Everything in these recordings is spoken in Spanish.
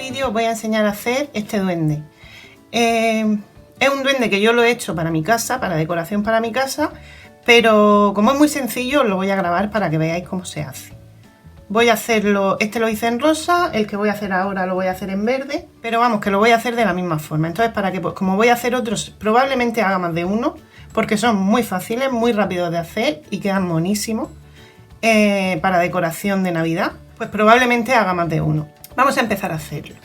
vídeo os voy a enseñar a hacer este duende. Es un duende que yo lo he hecho para mi casa, para decoración para mi casa, pero como es muy sencillo os lo voy a grabar para que veáis cómo se hace. Voy a hacerlo, este lo hice en rosa, el que voy a hacer ahora lo voy a hacer en verde, pero vamos, que lo voy a hacer de la misma forma. Entonces, para que, pues, como voy a hacer otros, probablemente haga más de uno, porque son muy fáciles, muy rápidos de hacer y quedan monísimos para decoración de Navidad, pues probablemente haga más de uno. Vamos a empezar a hacerlo.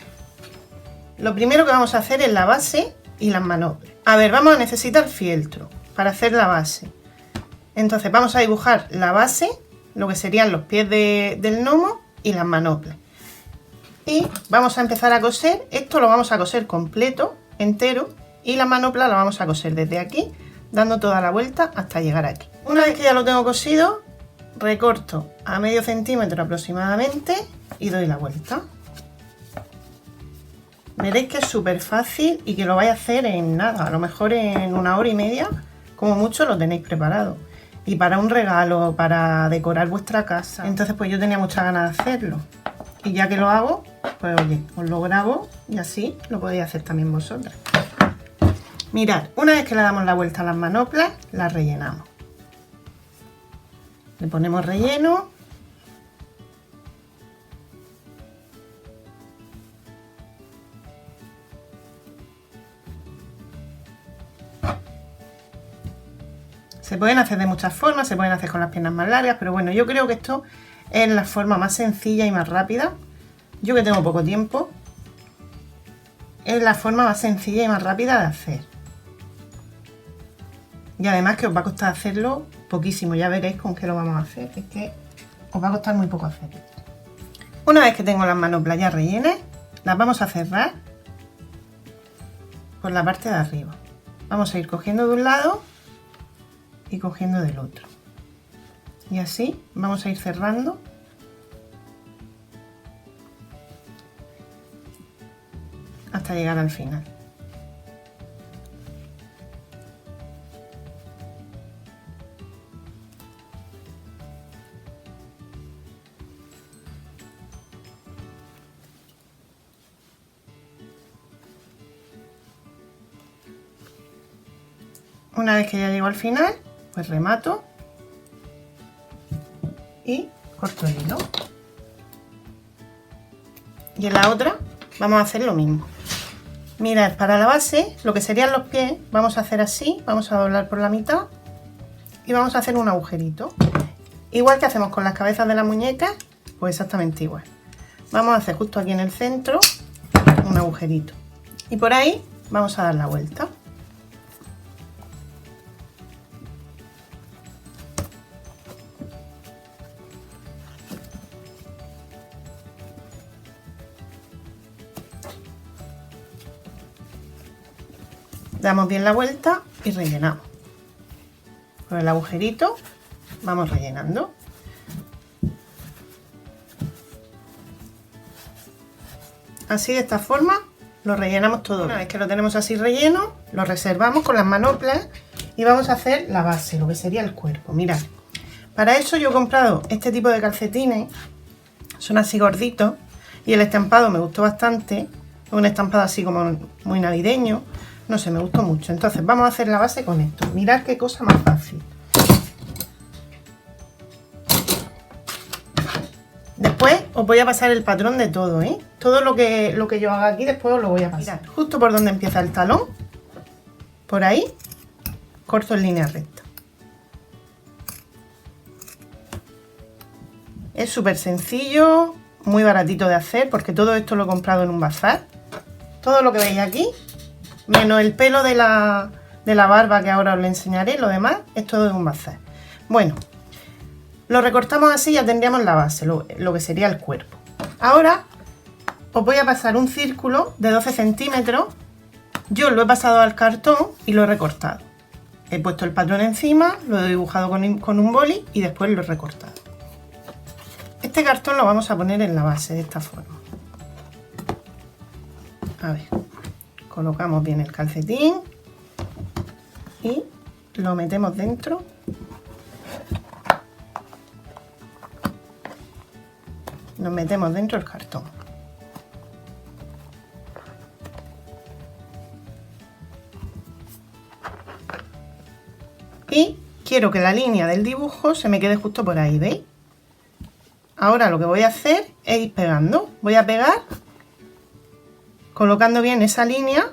Lo primero que vamos a hacer es la base y las manoplas. A ver, vamos a necesitar fieltro para hacer la base. Entonces vamos a dibujar la base, lo que serían los pies del gnomo y las manoplas. Y vamos a empezar a coser. Esto lo vamos a coser completo, entero, y la manopla la vamos a coser desde aquí, dando toda la vuelta hasta llegar aquí. Una vez que ya lo tengo cosido, recorto a medio centímetro aproximadamente y doy la vuelta. Veréis que es súper fácil y que lo vais a hacer en nada, a lo mejor en 1 hora y media, como mucho lo tenéis preparado. Y para un regalo, para decorar vuestra casa. Entonces pues yo tenía muchas ganas de hacerlo. Y ya que lo hago, pues oye, os lo grabo y así lo podéis hacer también vosotras. Mirad, una vez que le damos la vuelta a las manoplas, las rellenamos. Le ponemos relleno. Se pueden hacer de muchas formas, se pueden hacer con las piernas más largas, pero bueno, yo creo que esto es la forma más sencilla y más rápida. Yo que tengo poco tiempo, es la forma más sencilla y más rápida de hacer. Y además que os va a costar hacerlo poquísimo, ya veréis con qué lo vamos a hacer, es que os va a costar muy poco hacerlo. Una vez que tengo las manoplas ya rellenas, las vamos a cerrar por la parte de arriba. Vamos a ir cogiendo de un lado y cogiendo del otro. Y así vamos a ir cerrando hasta llegar al final. Una vez que ya llego al final, pues remato y corto el hilo. Y en la otra vamos a hacer lo mismo. Mirad, para la base, lo que serían los pies, vamos a hacer así, vamos a doblar por la mitad y vamos a hacer un agujerito. Igual que hacemos con las cabezas de las muñecas, pues exactamente igual. Vamos a hacer justo aquí en el centro un agujerito. Y por ahí vamos a dar la vuelta. Damos bien la vuelta y rellenamos. Con el agujerito vamos rellenando. Así, de esta forma lo rellenamos todo. Una vez que lo tenemos así relleno, lo reservamos con las manoplas y vamos a hacer la base, lo que sería el cuerpo. Mirad, para eso yo he comprado este tipo de calcetines, son así gorditos y el estampado me gustó bastante, es un estampado así como muy navideño. No sé, me gustó mucho. Entonces vamos a hacer la base con esto. Mirad qué cosa más fácil. Después os voy a pasar el patrón de todo, ¿eh? Todo lo que yo haga aquí después os lo voy a pasar. Mirad, justo por donde empieza el talón, por ahí, corto en línea recta. Es súper sencillo, muy baratito de hacer, porque todo esto lo he comprado en un bazar. Todo lo que veis aquí, menos el pelo de la barba, que ahora os lo enseñaré, lo demás es todo de un bazar. Bueno, lo recortamos así y ya tendríamos la base, lo que sería el cuerpo. Ahora os voy a pasar un círculo de 12 centímetros. Yo lo he pasado al cartón y lo he recortado. He puesto el patrón encima, lo he dibujado con un boli y después lo he recortado. Este cartón lo vamos a poner en la base de esta forma. A ver. Colocamos bien el calcetín y lo metemos dentro. Nos metemos dentro del cartón. Y quiero que la línea del dibujo se me quede justo por ahí, ¿veis? Ahora lo que voy a hacer es ir pegando. Voy a pegar, colocando bien esa línea.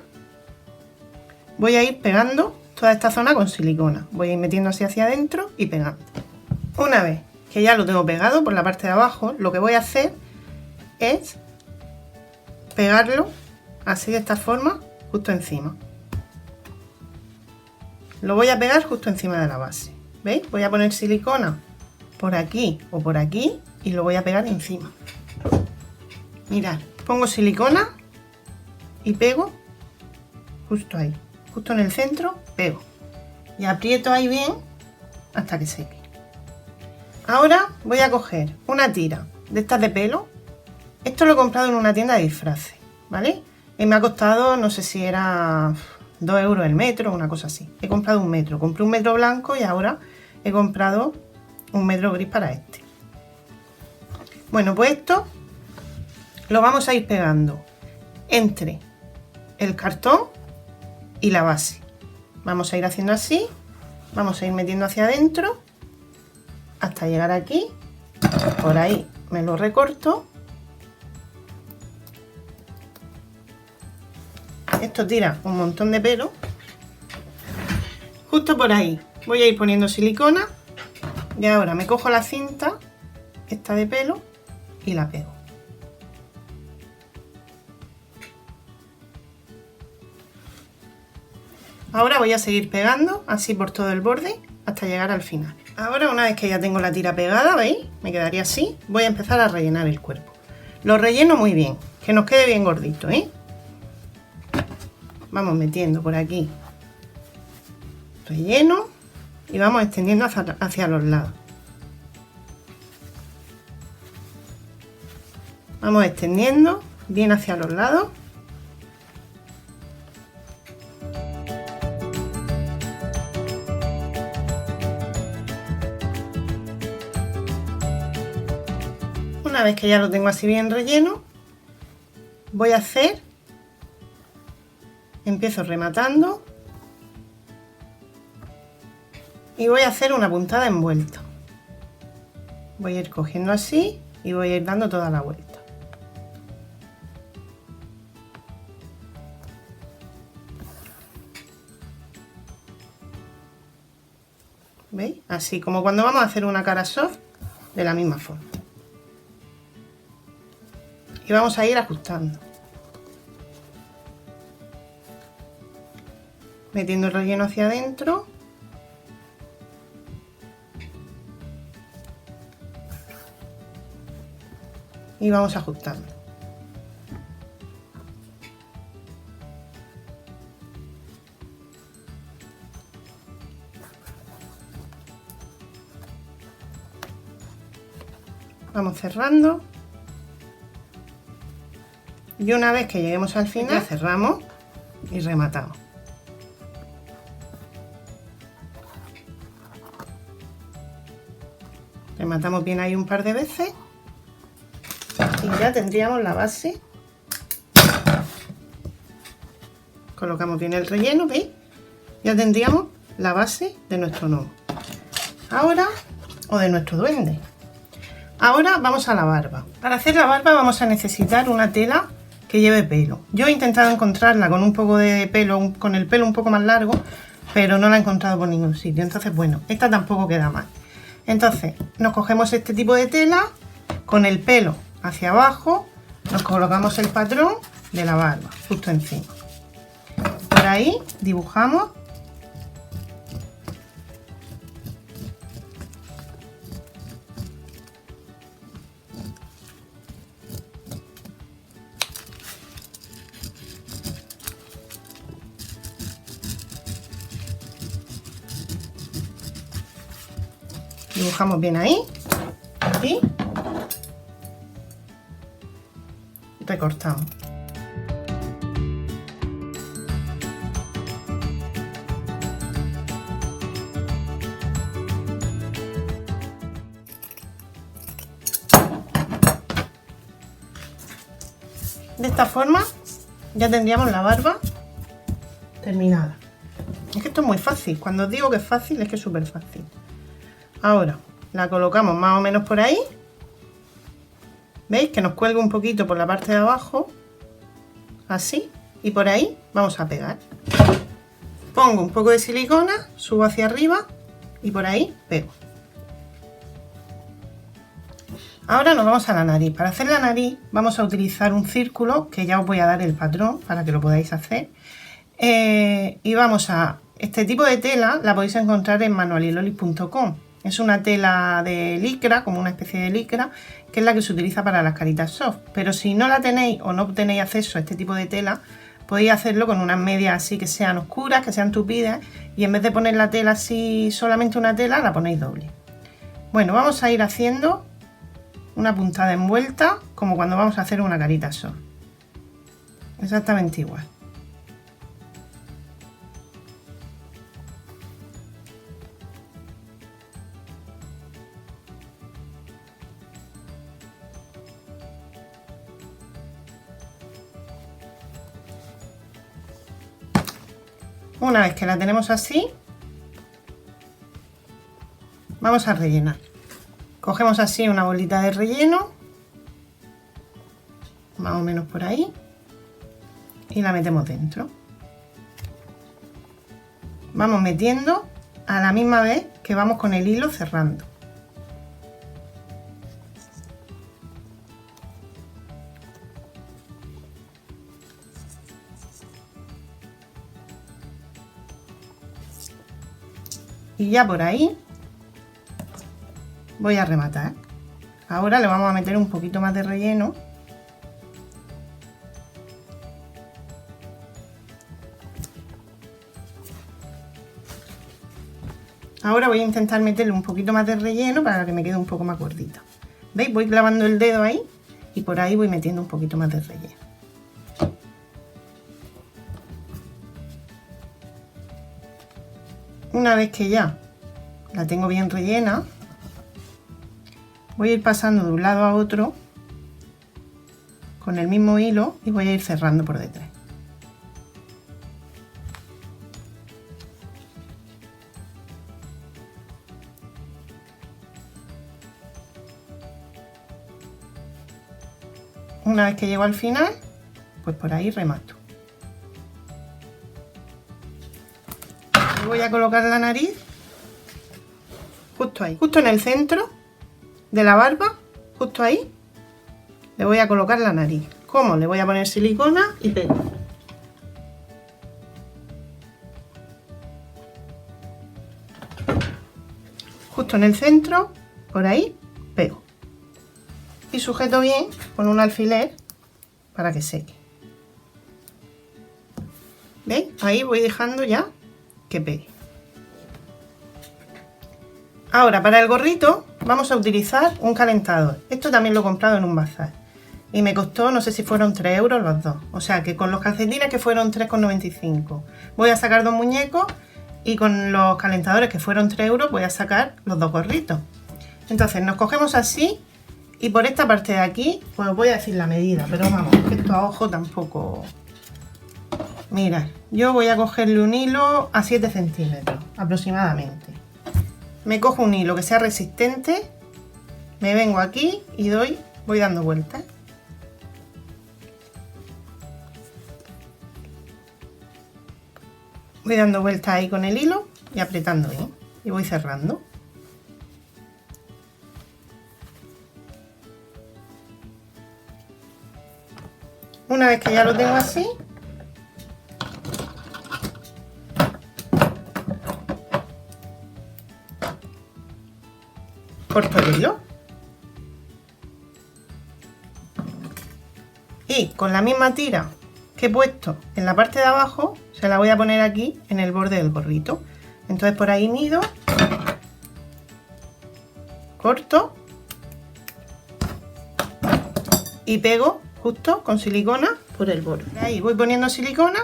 Voy a ir pegando toda esta zona con silicona. Voy a ir metiendo así hacia adentro y pegando. Una vez que ya lo tengo pegado por la parte de abajo, lo que voy a hacer es pegarlo así de esta forma, justo encima. Lo voy a pegar justo encima de la base. ¿Veis? Voy a poner silicona por aquí o por aquí y lo voy a pegar encima. Mirad, pongo silicona y pego justo ahí. Justo en el centro, pego. Y aprieto ahí bien hasta que seque. Ahora voy a coger una tira de estas de pelo. Esto lo he comprado en una tienda de disfraces, ¿vale? Y me ha costado, no sé si era 2 euros el metro o una cosa así. He comprado un metro. Compré un metro blanco y ahora he comprado un metro gris para este. Bueno, pues esto lo vamos a ir pegando entre el cartón y la base. Vamos a ir haciendo así, vamos a ir metiendo hacia adentro hasta llegar aquí. Por ahí me lo recorto. Esto tira un montón de pelo. Justo por ahí voy a ir poniendo silicona y ahora me cojo la cinta esta de pelo y la pego. Ahora voy a seguir pegando así por todo el borde hasta llegar al final. Ahora, una vez que ya tengo la tira pegada, ¿veis? Me quedaría así. Voy a empezar a rellenar el cuerpo. Lo relleno muy bien, que nos quede bien gordito, ¿eh? Vamos metiendo por aquí relleno y vamos extendiendo hacia los lados. Vamos extendiendo bien hacia los lados. Una vez que ya lo tengo así bien relleno, voy a hacer, empiezo rematando y voy a hacer una puntada envuelta. Voy a ir cogiendo así y voy a ir dando toda la vuelta. ¿Veis? Así como cuando vamos a hacer una cara soft, de la misma forma. Y vamos a ir ajustando. Metiendo el relleno hacia adentro. Y vamos ajustando. Vamos cerrando. Y una vez que lleguemos al final, ya cerramos y rematamos. Rematamos bien ahí un par de veces y ya tendríamos la base. Colocamos bien el relleno, ¿veis? Ya tendríamos la base de nuestro gnomo. Ahora, o de nuestro duende. Ahora vamos a la barba. Para hacer la barba vamos a necesitar una tela que lleve pelo. Yo he intentado encontrarla con un poco de pelo, con el pelo un poco más largo, pero no la he encontrado por ningún sitio. Entonces, bueno, esta tampoco queda mal. Entonces, nos cogemos este tipo de tela, con el pelo hacia abajo, nos colocamos el patrón de la barba, justo encima. Por ahí dibujamos. Dibujamos bien ahí y recortamos. De esta forma ya tendríamos la barba terminada. Es que esto es muy fácil. Cuando os digo que es fácil, es que es súper fácil. Ahora la colocamos más o menos por ahí. ¿Veis? Que nos cuelga un poquito por la parte de abajo. Así. Y por ahí vamos a pegar. Pongo un poco de silicona, subo hacia arriba y por ahí pego. Ahora nos vamos a la nariz. Para hacer la nariz vamos a utilizar un círculo, que ya os voy a dar el patrón para que lo podáis hacer. Y vamos a... Este tipo de tela la podéis encontrar en manualilolis.com. Es una tela de licra, como una especie de licra, que es la que se utiliza para las caritas soft. Pero si no la tenéis o no tenéis acceso a este tipo de tela, podéis hacerlo con unas medias así que sean oscuras, que sean tupidas, y en vez de poner la tela así, solamente una tela, la ponéis doble. Bueno, vamos a ir haciendo una puntada envuelta, como cuando vamos a hacer una carita soft. Exactamente igual. Una vez que la tenemos así, vamos a rellenar. Cogemos así una bolita de relleno, más o menos por ahí, y la metemos dentro. Vamos metiendo a la misma vez que vamos con el hilo cerrando. Y ya por ahí voy a rematar. Ahora le vamos a meter un poquito más de relleno. Ahora voy a intentar meterle un poquito más de relleno para que me quede un poco más gordita. ¿Veis? Voy clavando el dedo ahí y por ahí voy metiendo un poquito más de relleno. Una vez que ya la tengo bien rellena, voy a ir pasando de un lado a otro con el mismo hilo y voy a ir cerrando por detrás. Una vez que llego al final, pues por ahí remato. Y voy a colocar la nariz justo ahí, justo en el centro de la barba, justo ahí, le voy a colocar la nariz. ¿Cómo? Le voy a poner silicona y pego. Justo en el centro, por ahí, pego. Y sujeto bien con un alfiler para que seque. ¿Veis? Ahí voy dejando ya que pegue. Ahora para el gorrito vamos a utilizar un calentador. Esto también lo he comprado en un bazar y me costó, no sé si fueron 3 euros los dos. O sea que con los calcetines, que fueron 3,95, voy a sacar 2 muñecos, y con los calentadores, que fueron 3 euros, voy a sacar los 2 gorritos. Entonces nos cogemos así y por esta parte de aquí, pues os voy a decir la medida, pero vamos, que esto a ojo tampoco... Mirad, yo voy a cogerle un hilo a 7 centímetros aproximadamente. Me cojo un hilo que sea resistente, me vengo aquí y voy dando vueltas. Voy dando vueltas ahí con el hilo y apretando bien, y voy cerrando. Una vez que ya lo tengo así, corto el hilo y con la misma tira que he puesto en la parte de abajo se la voy a poner aquí en el borde del gorrito. Entonces por ahí mido, corto y pego justo con silicona por el borde. Ahí voy poniendo silicona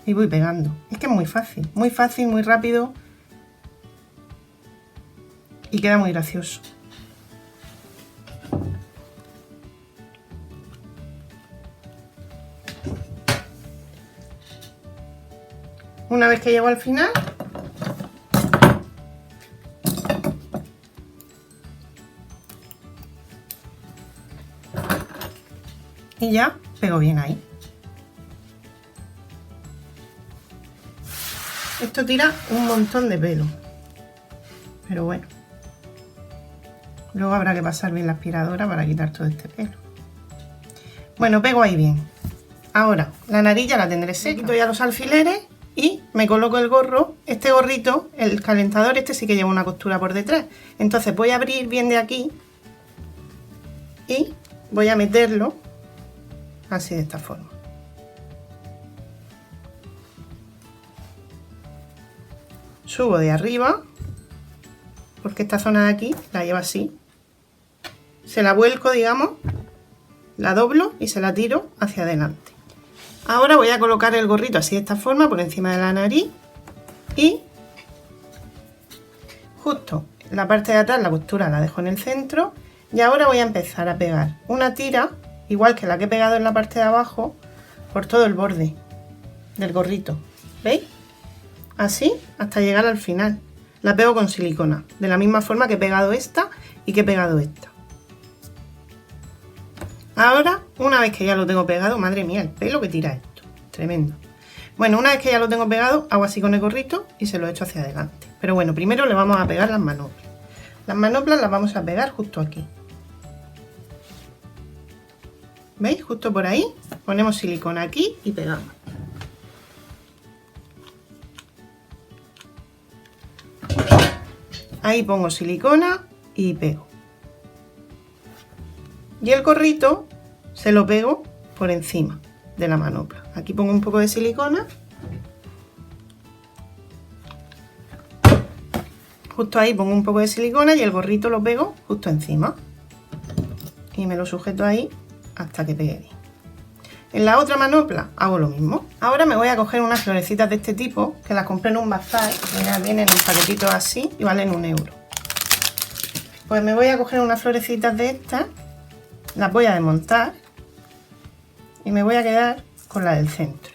y voy pegando. Es que es muy fácil, muy rápido y queda muy gracioso. Una vez que llego al final, y ya pego bien ahí. Esto tira un montón de pelo, pero bueno, luego habrá que pasar bien la aspiradora para quitar todo este pelo. Bueno, pego ahí bien. Ahora la nariz ya la tendré seca. Quito ya los alfileres y me coloco el gorro. Este gorrito, el calentador este sí que lleva una costura por detrás, entonces voy a abrir bien de aquí y voy a meterlo así, de esta forma. Subo de arriba, porque esta zona de aquí la llevo así. Se la vuelco, digamos, la doblo y se la tiro hacia adelante. Ahora voy a colocar el gorrito así, de esta forma, por encima de la nariz. Y justo la parte de atrás, la costura la dejo en el centro. Y ahora voy a empezar a pegar una tira, igual que la que he pegado en la parte de abajo, por todo el borde del gorrito. ¿Veis? Así hasta llegar al final. La pego con silicona, de la misma forma que he pegado esta y que he pegado esta. Ahora, una vez que ya lo tengo pegado, madre mía, el pelo que tira esto, tremendo. Bueno, una vez que ya lo tengo pegado, hago así con el gorrito y se lo echo hacia adelante. Pero bueno, primero le vamos a pegar las manoplas. Las manoplas las vamos a pegar justo aquí. ¿Veis? Justo por ahí, ponemos silicona aquí y pegamos. Ahí pongo silicona y pego. Y el gorrito se lo pego por encima de la manopla. Aquí pongo un poco de silicona. Justo ahí pongo un poco de silicona y el gorrito lo pego justo encima. Y me lo sujeto ahí hasta que pegue bien. En la otra manopla hago lo mismo. Ahora me voy a coger unas florecitas de este tipo, que las compré en un bazar. Mirad, vienen en paquetitos así y valen 1 euro. Pues me voy a coger unas florecitas de estas, las voy a desmontar y me voy a quedar con la del centro.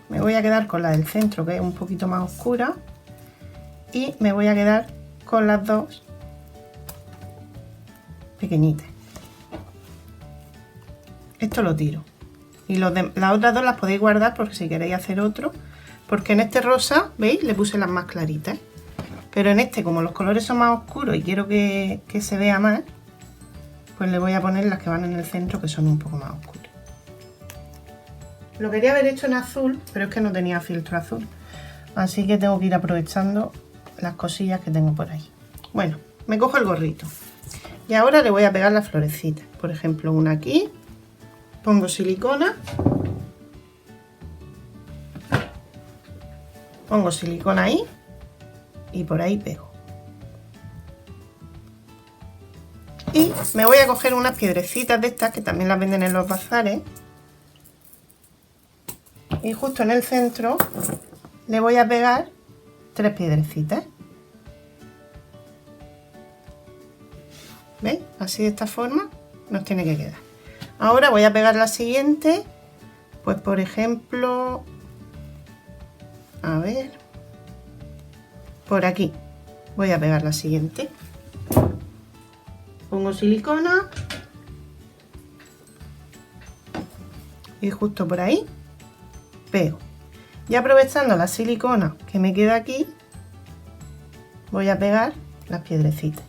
Me voy a quedar con la del centro, que es un poquito más oscura, y me voy a quedar con las dos pequeñitas. Esto lo tiro y las otras dos las podéis guardar por si queréis hacer otro, porque en este rosa, ¿veis? Le puse las más claritas, pero en este, como los colores son más oscuros y quiero que se vea más, pues le voy a poner las que van en el centro, que son un poco más oscuras. Lo quería haber hecho en azul, pero es que no tenía filtro azul, así que tengo que ir aprovechando las cosillas que tengo por ahí. Bueno, me cojo el gorrito y ahora le voy a pegar las florecitas. Por ejemplo, una aquí, pongo silicona, pongo silicona ahí y por ahí pego. Y me voy a coger unas piedrecitas de estas que también las venden en los bazares, y justo en el centro le voy a pegar 3 piedrecitas. ¿Veis? Así, de esta forma nos tiene que quedar. Ahora voy a pegar la siguiente, pues por ejemplo, a ver, por aquí voy a pegar la siguiente. Pongo silicona y justo por ahí pego. Y aprovechando la silicona que me queda aquí, voy a pegar las piedrecitas.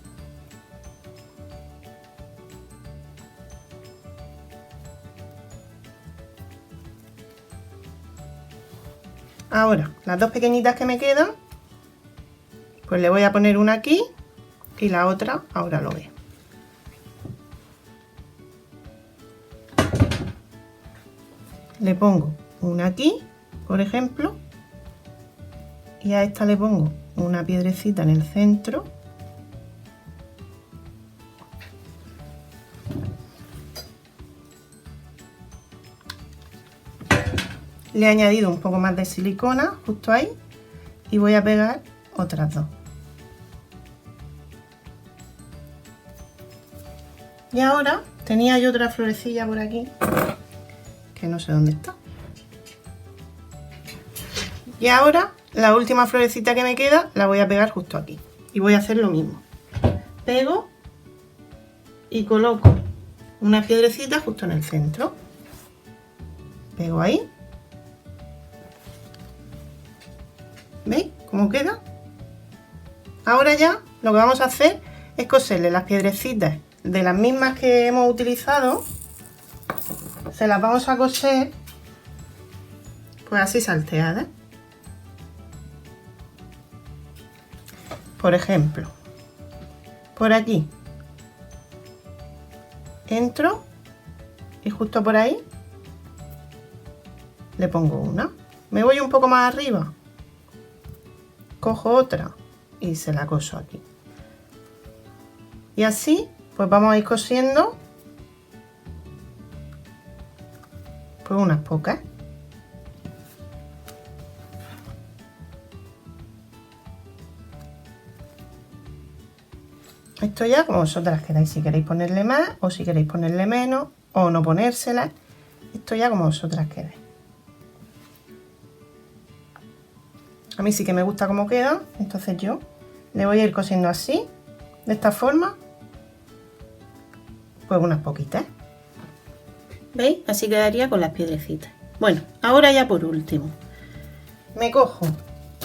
Ahora, las dos pequeñitas que me quedan, pues le voy a poner una aquí y la otra ahora lo veo. Le pongo una aquí, por ejemplo, y a esta le pongo una piedrecita en el centro. Le he añadido un poco más de silicona justo ahí y voy a pegar otras dos. Y ahora tenía yo otra florecilla por aquí, que no sé dónde está. Y ahora, la última florecita que me queda, la voy a pegar justo aquí. Y voy a hacer lo mismo. Pego y coloco una piedrecita justo en el centro. Pego ahí. ¿Veis cómo queda? Ahora ya lo que vamos a hacer es coserle las piedrecitas de las mismas que hemos utilizado. Se las vamos a coser pues así salteadas. Por ejemplo, por aquí entro y justo por ahí le pongo una. Me voy un poco más arriba, cojo otra y se la coso aquí. Y así pues vamos a ir cosiendo pues unas pocas. Esto ya como vosotras queráis, si queréis ponerle más o si queréis ponerle menos o no ponérsela. Esto ya como vosotras queráis. A mí sí que me gusta cómo queda, entonces yo le voy a ir cosiendo así, de esta forma, pues unas poquitas. ¿Veis? Así quedaría con las piedrecitas. Bueno, ahora ya por último, me cojo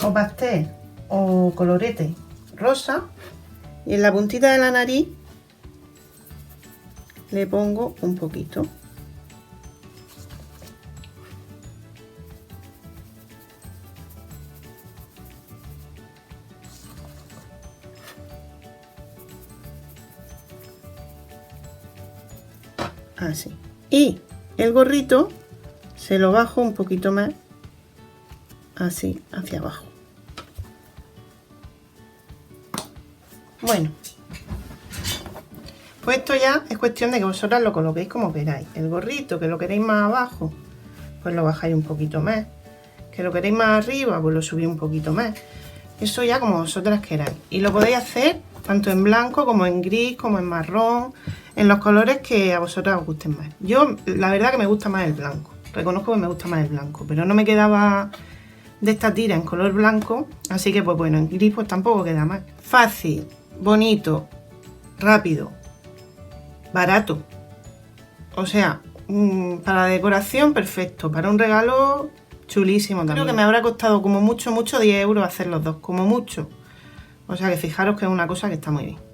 o pastel o colorete rosa y en la puntita de la nariz le pongo un poquito. Así. Y el gorrito se lo bajo un poquito más así hacia abajo. Bueno, pues esto ya es cuestión de que vosotras lo coloquéis como queráis. El gorrito, que lo queréis más abajo, pues lo bajáis un poquito más. Que lo queréis más arriba, pues lo subís un poquito más. Eso ya como vosotras queráis. Y lo podéis hacer tanto en blanco como en gris, como en marrón, en los colores que a vosotras os gusten más. Yo la verdad que me gusta más el blanco. Reconozco que me gusta más el blanco, pero no me quedaba de esta tira en color blanco, así que pues bueno, en gris pues tampoco queda mal. Fácil, bonito, rápido, barato. O sea, para decoración perfecto, para un regalo chulísimo también. Creo que me habrá costado como mucho 10 euros hacer los dos, como mucho. O sea que fijaros que es una cosa que está muy bien.